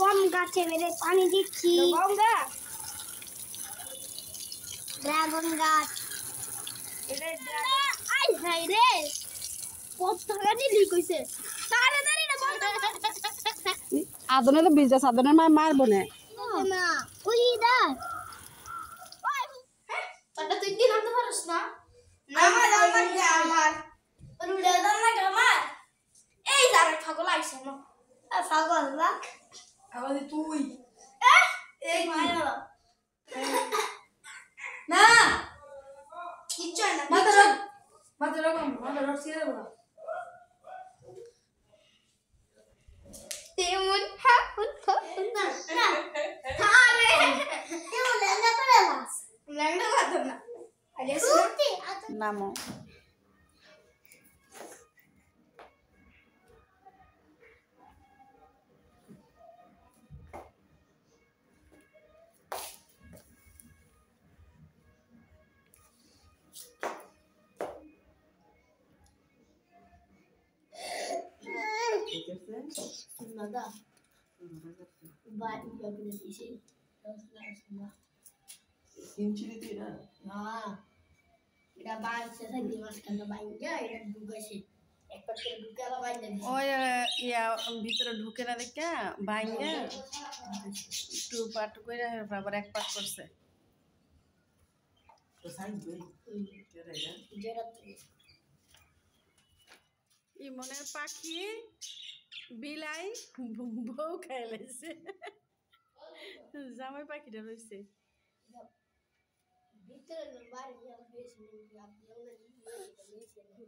গম গাছে মেরে পানি দিচ্ছি। গম গাছ, ড্রাগন গাছ। আই হাই রে, পত্তা দিলি কইছে তাড়াতাড়ি না বন্ধ। আদনে তো বীজ আছে, আদনের মা মারবো না। না ওই দা তোটা তুই কি নামতে পারিস না? আমার আমার রুড়ে দাও না আমার এই যারা ছাগল আইছে না ছাগল না আমাদের তুই এই মায়া না কিচ্ছু হয় না মাথা রাখো ছিঁড়ে দেবো না। তেমন হাউন খাউন না না আরে তেমন লেঙ্গা করে লাস লেঙ্গা কথা না আরে শুনতে নামো nada vai eu disse ইনচিলিতে না না এটা বাইরে থেকে মাছ কাটা বাইরে এটা ঢুকেছে একবার করে ঢুকালা বাইরে ওই ইয়া ভিতরে ঢুকে না দেখে ভাঙে টু পার্ট করে আবার এক পার্ট করছে। তো সাইড দে যেটা ইমনের পাখি বিলাই বউ খাই লাইছে, জামাই পাখিটা রয়েছে ভিতরে বাইরে গিয়ে বেশি আপনি